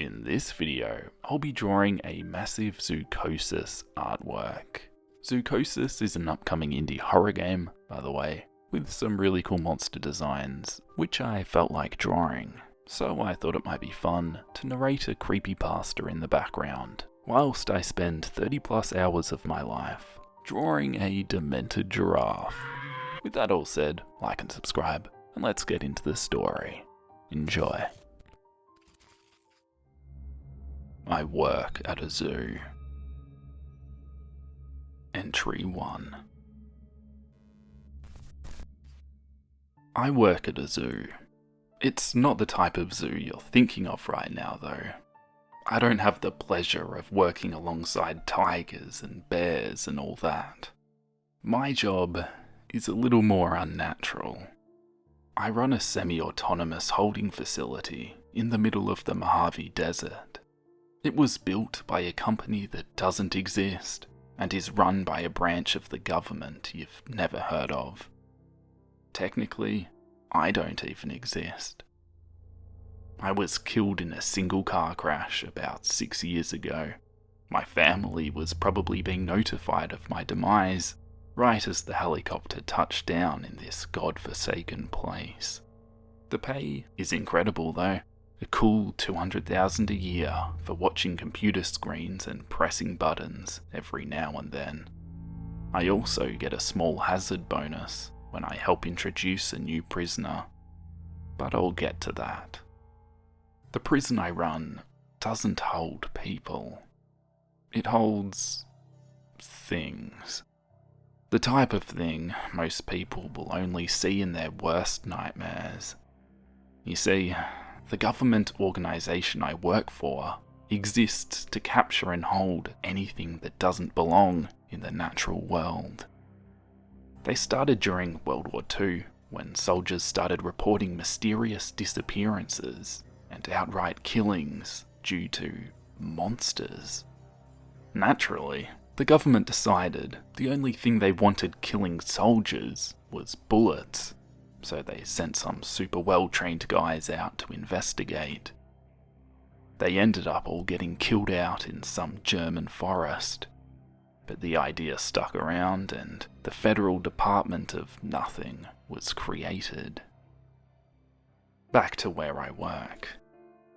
In this video, I'll be drawing a massive Zoochosis artwork. Zoochosis is an upcoming indie horror game, by the way, with some really cool monster designs, which I felt like drawing, so I thought it might be fun to narrate a creepypasta in the background, whilst I spend 30 plus hours of my life drawing a demented giraffe. With that all said, like and subscribe, and let's get into the story. Enjoy. I work at a zoo. Entry 1. I work at a zoo. It's not the type of zoo you're thinking of right now, though. I don't have the pleasure of working alongside tigers and bears and all that. My job is a little more unnatural. I run a semi-autonomous holding facility in the middle of the Mojave Desert. It was built by a company that doesn't exist and is run by a branch of the government you've never heard of. Technically, I don't even exist. I was killed in a single car crash about 6 years ago. My family was probably being notified of my demise right as the helicopter touched down in this godforsaken place. The pay is incredible though. A cool $200,000 a year for watching computer screens and pressing buttons every now and then. I also get a small hazard bonus when I help introduce a new prisoner, but I'll get to that. The prison I run doesn't hold people. It holds things. The type of thing most people will only see in their worst nightmares. You see, the government organisation I work for exists to capture and hold anything that doesn't belong in the natural world. They started during World War II, when soldiers started reporting mysterious disappearances and outright killings due to monsters. Naturally, the government decided the only thing they wanted killing soldiers was bullets. So they sent some super well-trained guys out to investigate. They ended up all getting killed out in some German forest, but the idea stuck around and the Federal Department of Nothing was created. Back to where I work.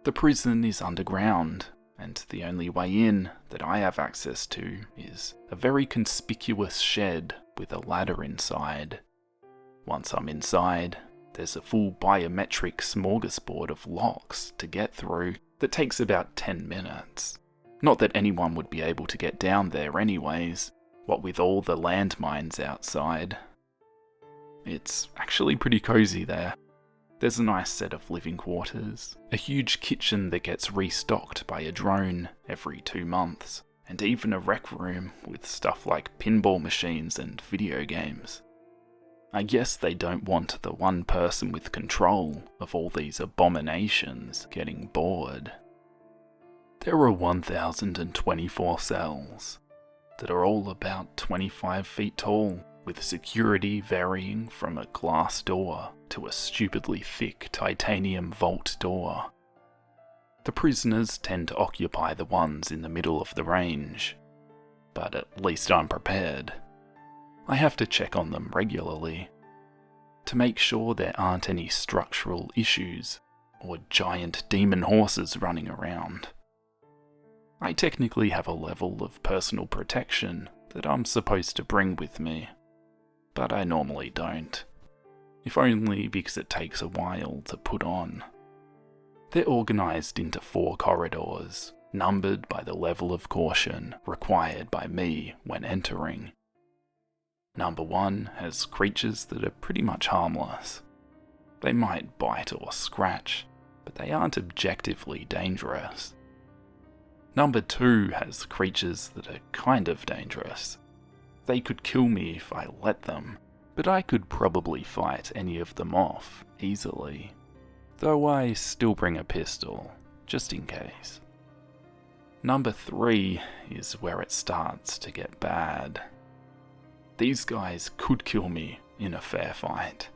The prison is underground, and the only way in that I have access to is a very conspicuous shed with a ladder inside. Once I'm inside, there's a full biometric smorgasbord of locks to get through that takes about 10 minutes. Not that anyone would be able to get down there anyways, what with all the landmines outside. It's actually pretty cozy there. There's a nice set of living quarters, a huge kitchen that gets restocked by a drone every 2 months, and even a rec room with stuff like pinball machines and video games. I guess they don't want the one person with control of all these abominations getting bored. There are 1,024 cells that are all about 25 feet tall, with security varying from a glass door to a stupidly thick titanium vault door. The prisoners tend to occupy the ones in the middle of the range, but at least I'm prepared. I have to check on them regularly to make sure there aren't any structural issues or giant demon horses running around. I technically have a level of personal protection that I'm supposed to bring with me, but I normally don't, if only because it takes a while to put on. They're organised into 4 corridors, numbered by the level of caution required by me when entering. Number 1 has creatures that are pretty much harmless. They might bite or scratch, but they aren't objectively dangerous. Number 2 has creatures that are kind of dangerous. They could kill me if I let them, but I could probably fight any of them off easily. Though I still bring a pistol, just in case. Number 3 is where it starts to get bad. These guys could kill me in a fair fight.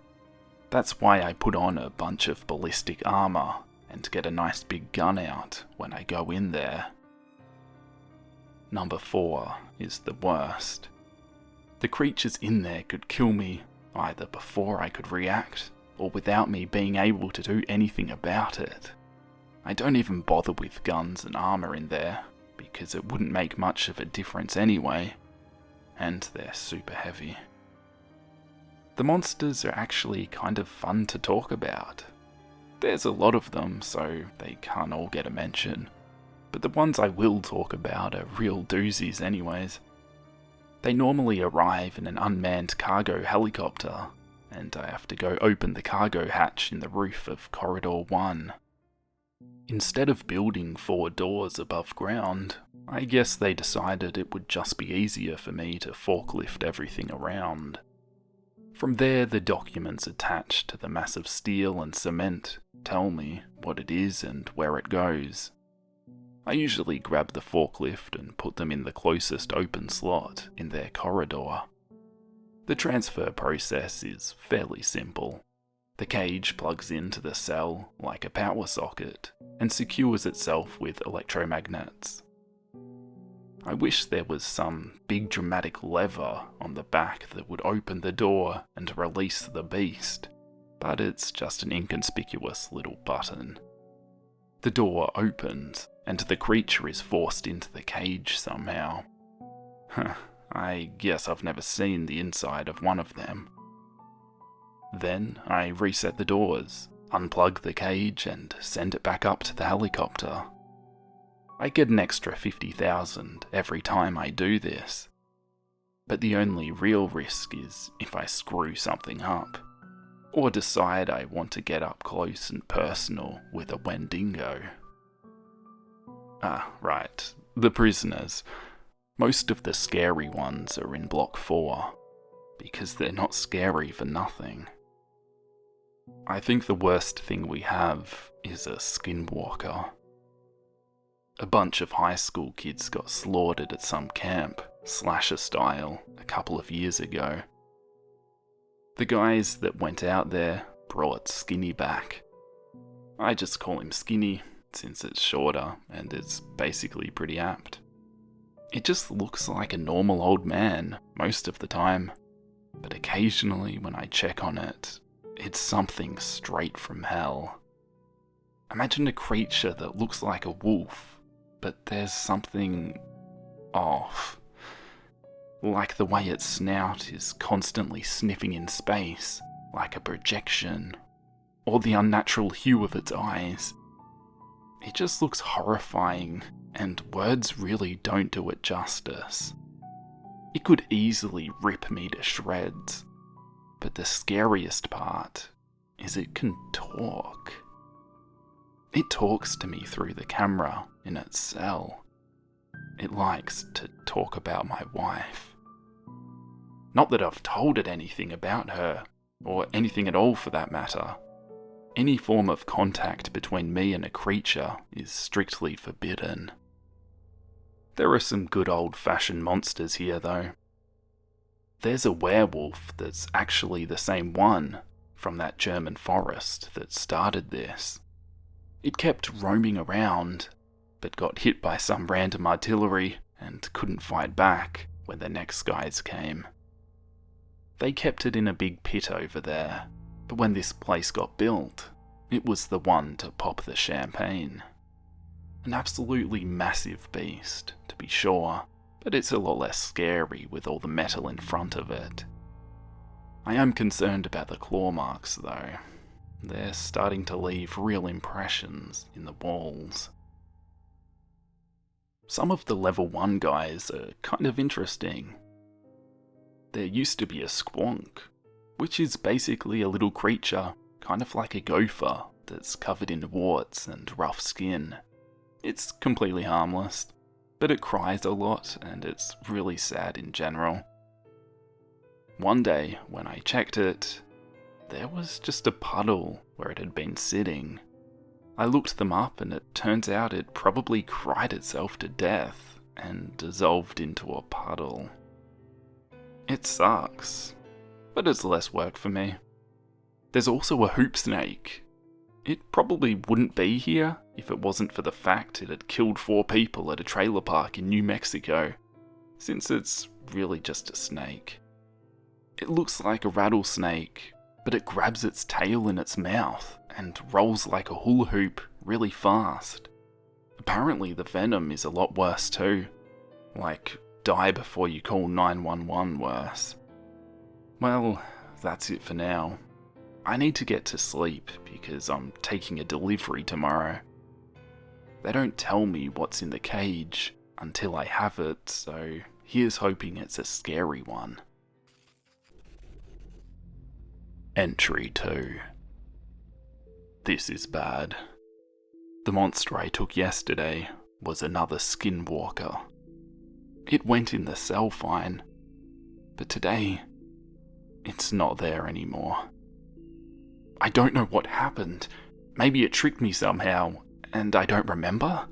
That's why I put on a bunch of ballistic armor and get a nice big gun out when I go in there. Number 4 is the worst. The creatures in there could kill me either before I could react or without me being able to do anything about it. I don't even bother with guns and armour in there because it wouldn't make much of a difference anyway, and they're super heavy. The monsters are actually kind of fun to talk about. There's a lot of them, so they can't all get a mention, but the ones I will talk about are real doozies anyways. They normally arrive in an unmanned cargo helicopter, and I have to go open the cargo hatch in the roof of Corridor 1. Instead of building 4 doors above ground, I guess they decided it would just be easier for me to forklift everything around. From there, the documents attached to the massive steel and cement tell me what it is and where it goes. I usually grab the forklift and put them in the closest open slot in their corridor. The transfer process is fairly simple. The cage plugs into the cell like a power socket and secures itself with electromagnets. I wish there was some big dramatic lever on the back that would open the door and release the beast, but it's just an inconspicuous little button. The door opens, and the creature is forced into the cage somehow. I guess I've never seen the inside of one of them. Then I reset the doors, unplug the cage, and send it back up to the helicopter. I get an extra 50,000 every time I do this, but the only real risk is if I screw something up, or decide I want to get up close and personal with a Wendigo. Ah, right, the prisoners. Most of the scary ones are in Block 4, because they're not scary for nothing. I think the worst thing we have is a Skinwalker. A bunch of high school kids got slaughtered at some camp, slasher style, a couple of years ago. The guys that went out there brought Skinny back. I just call him Skinny, since it's shorter and it's basically pretty apt. It just looks like a normal old man most of the time, but occasionally when I check on it, it's something straight from hell. Imagine a creature that looks like a wolf, but there's something off. Like the way its snout is constantly sniffing in space, like a projection, or the unnatural hue of its eyes. It just looks horrifying, and words really don't do it justice. It could easily rip me to shreds, but the scariest part is it can talk. It talks to me through the camera in its cell. It likes to talk about my wife. Not that I've told it anything about her, or anything at all for that matter. Any form of contact between me and a creature is strictly forbidden. There are some good old-fashioned monsters here though. There's a werewolf that's actually the same one from that German forest that started this. It kept roaming around, but got hit by some random artillery and couldn't fight back when the next guys came. They kept it in a big pit over there, but when this place got built, it was the one to pop the champagne. An absolutely massive beast, to be sure, but it's a lot less scary with all the metal in front of it. I am concerned about the claw marks though. They're starting to leave real impressions in the walls. Some of the level 1 guys are kind of interesting. There used to be a squonk, which is basically a little creature, kind of like a gopher, that's covered in warts and rough skin. It's completely harmless, but it cries a lot and it's really sad in general. One day, when I checked it, there was just a puddle where it had been sitting. I looked them up and it turns out it probably cried itself to death and dissolved into a puddle. It sucks, but it's less work for me. There's also a hoop snake. It probably wouldn't be here if it wasn't for the fact it had killed 4 people at a trailer park in New Mexico, since it's really just a snake. It looks like a rattlesnake, but it grabs its tail in its mouth and rolls like a hula hoop really fast. Apparently the venom is a lot worse too, like die before you call 911 worse. Well, that's it for now. I need to get to sleep because I'm taking a delivery tomorrow. They don't tell me what's in the cage until I have it, so here's hoping it's a scary one. Entry 2. This is bad. The monster I took yesterday was another Skinwalker. It went in the cell fine, but today, it's not there anymore. I don't know what happened. Maybe it tricked me somehow, and I don't remember?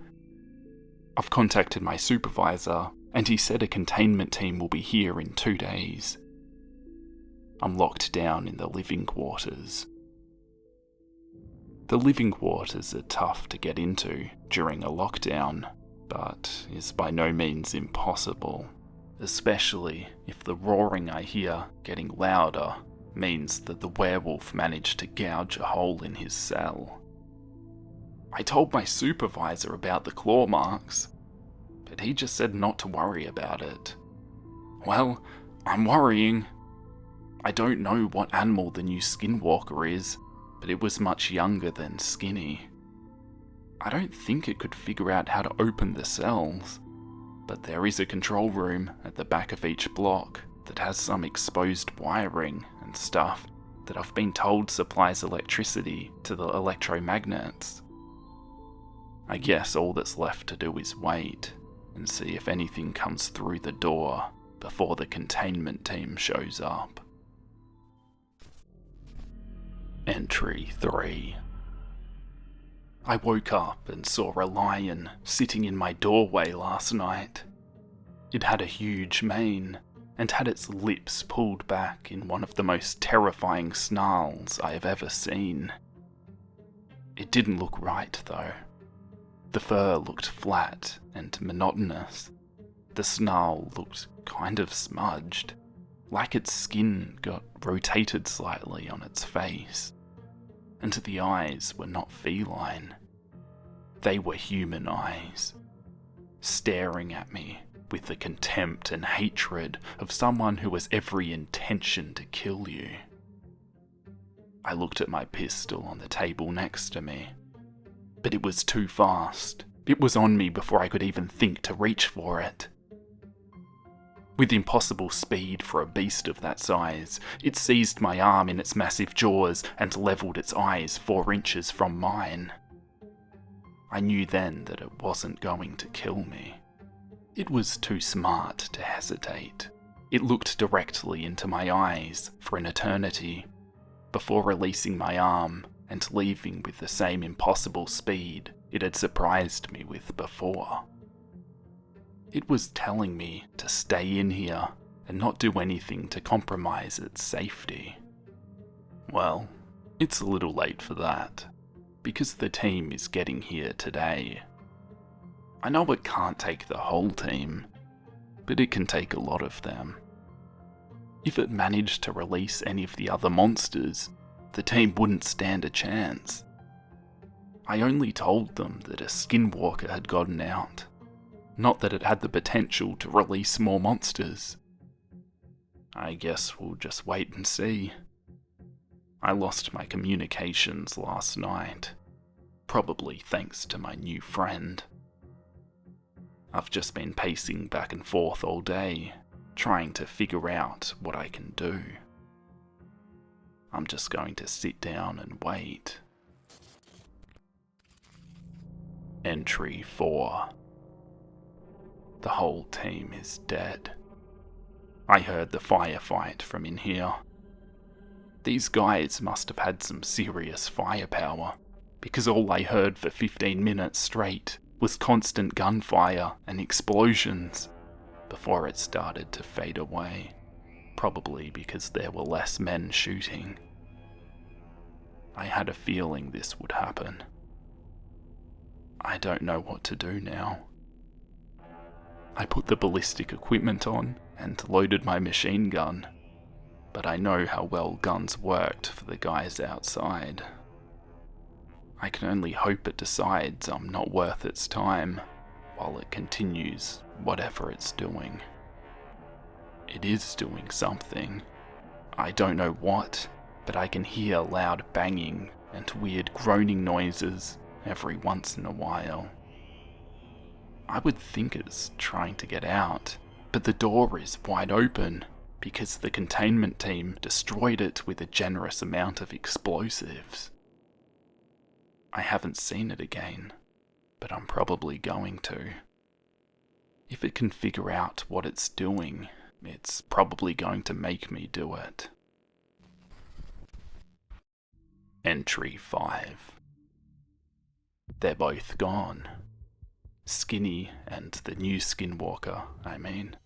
I've contacted my supervisor, and he said a containment team will be here in 2 days. I'm locked down in the living quarters. The living quarters are tough to get into during a lockdown, but is by no means impossible, especially if the roaring I hear getting louder means that the werewolf managed to gouge a hole in his cell. I told my supervisor about the claw marks, but he just said not to worry about it. Well, I'm worrying. I don't know what animal the new Skinwalker is, but it was much younger than Skinny. I don't think it could figure out how to open the cells, but there is a control room at the back of each block that has some exposed wiring and stuff that I've been told supplies electricity to the electromagnets. I guess all that's left to do is wait and see if anything comes through the door before the containment team shows up. Entry 3. I woke up and saw a lion sitting in my doorway last night. It had a huge mane and had its lips pulled back in one of the most terrifying snarls I have ever seen. It didn't look right though. The fur looked flat and monotonous. The snarl looked kind of smudged, like its skin got rotated slightly on its face. And the eyes were not feline. They were human eyes, staring at me with the contempt and hatred of someone who has every intention to kill you. I looked at my pistol on the table next to me, but it was too fast. It was on me before I could even think to reach for it. With impossible speed for a beast of that size, it seized my arm in its massive jaws and levelled its eyes 4 inches from mine. I knew then that it wasn't going to kill me. It was too smart to hesitate. It looked directly into my eyes for an eternity, before releasing my arm and leaving with the same impossible speed it had surprised me with before. It was telling me to stay in here and not do anything to compromise its safety. Well, it's a little late for that, because the team is getting here today. I know it can't take the whole team, but it can take a lot of them. If it managed to release any of the other monsters, the team wouldn't stand a chance. I only told them that a Skinwalker had gotten out, not that it had the potential to release more monsters. I guess we'll just wait and see. I lost my communications last night, probably thanks to my new friend. I've just been pacing back and forth all day, trying to figure out what I can do. I'm just going to sit down and wait. Entry 4. The whole team is dead. I heard the firefight from in here. These guys must have had some serious firepower, because all I heard for 15 minutes straight was constant gunfire and explosions before it started to fade away, probably because there were less men shooting. I had a feeling this would happen. I don't know what to do now. I put the ballistic equipment on and loaded my machine gun, but I know how well guns worked for the guys outside. I can only hope it decides I'm not worth its time while it continues whatever it's doing. It is doing something. I don't know what, but I can hear loud banging and weird groaning noises every once in a while. I would think it's trying to get out, but the door is wide open because the containment team destroyed it with a generous amount of explosives. I haven't seen it again, but I'm probably going to. If it can figure out what it's doing, it's probably going to make me do it. Entry 5. They're both gone. Skinny and the new Skinwalker, I mean.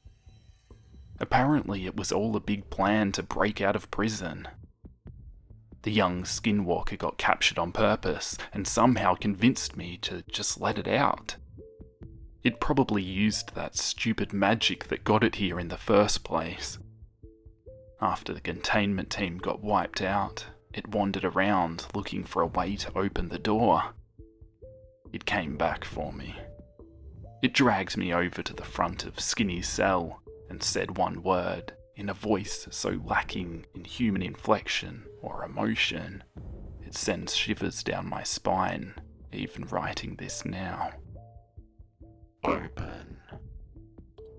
Apparently it was all a big plan to break out of prison. The young Skinwalker got captured on purpose and somehow convinced me to just let it out. It probably used that stupid magic that got it here in the first place. After the containment team got wiped out, it wandered around looking for a way to open the door. It came back for me. It dragged me over to the front of Skinny's cell and said one word in a voice so lacking in human inflection or emotion, it sends shivers down my spine, even writing this now. Open.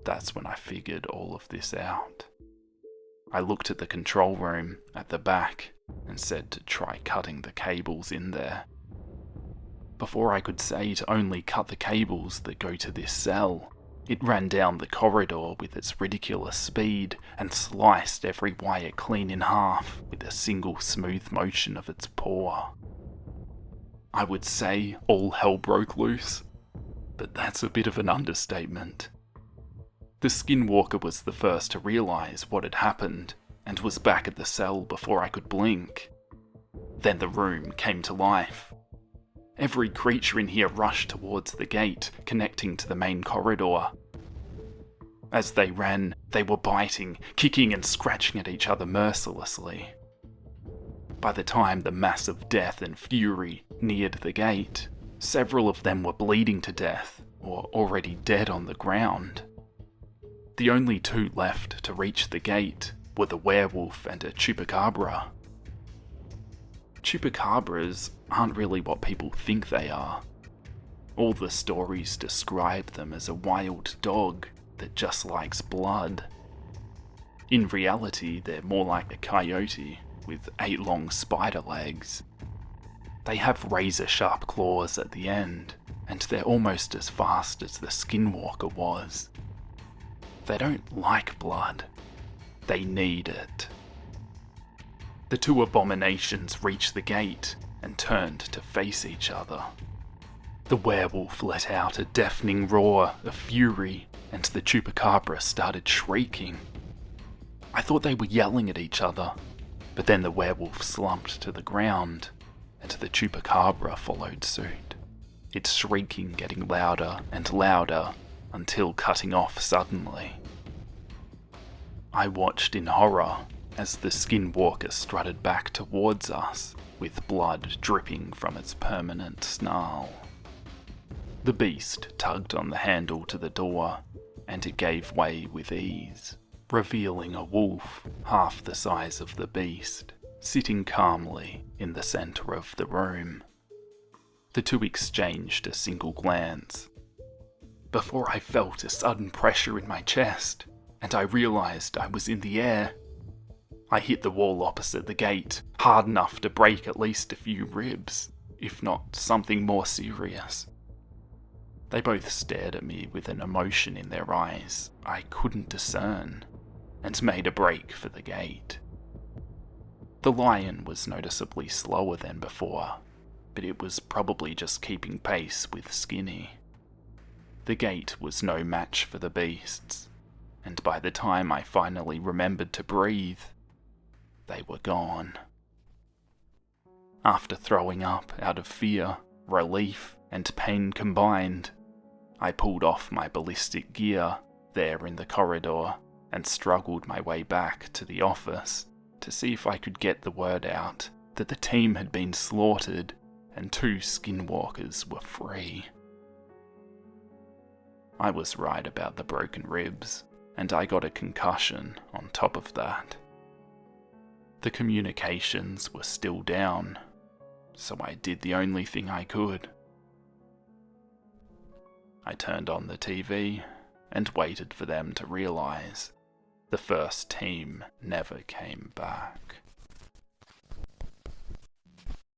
That's when I figured all of this out. I looked at the control room at the back and said to try cutting the cables in there. Before I could say to only cut the cables that go to this cell, it ran down the corridor with its ridiculous speed and sliced every wire clean in half with a single smooth motion of its paw. I would say all hell broke loose, but that's a bit of an understatement. The Skinwalker was the first to realise what had happened and was back at the cell before I could blink. Then the room came to life. Every creature in here rushed towards the gate connecting to the main corridor. As they ran, they were biting, kicking and scratching at each other mercilessly. By the time the mass of death and fury neared the gate, several of them were bleeding to death or already dead on the ground. The only two left to reach the gate were the werewolf and a chupacabra. Chupacabras aren't really what people think they are. All the stories describe them as a wild dog that just likes blood. In reality, they're more like a coyote with 8 long spider legs. They have razor-sharp claws at the end, and they're almost as fast as the Skinwalker was. They don't like blood. They need it. The two abominations reached the gate and turned to face each other. The werewolf let out a deafening roar of fury, and the chupacabra started shrieking. I thought they were yelling at each other, but then the werewolf slumped to the ground, and the chupacabra followed suit, its shrieking getting louder and louder until cutting off suddenly. I watched in horror as the Skinwalker strutted back towards us, with blood dripping from its permanent snarl. The beast tugged on the handle to the door, and it gave way with ease, revealing a wolf half the size of the beast, sitting calmly in the centre of the room. The two exchanged a single glance, before I felt a sudden pressure in my chest, and I realised I was in the air. I hit the wall opposite the gate, hard enough to break at least a few ribs, if not something more serious. They both stared at me with an emotion in their eyes I couldn't discern, and made a break for the gate. The lion was noticeably slower than before, but it was probably just keeping pace with Skinny. The gate was no match for the beasts, and by the time I finally remembered to breathe, they were gone. After throwing up out of fear, relief, and pain combined, I pulled off my ballistic gear there in the corridor and struggled my way back to the office to see if I could get the word out that the team had been slaughtered and 2 skinwalkers were free. I was right about the broken ribs, and I got a concussion on top of that. The communications were still down, so I did the only thing I could. I turned on the TV and waited for them to realise the first team never came back.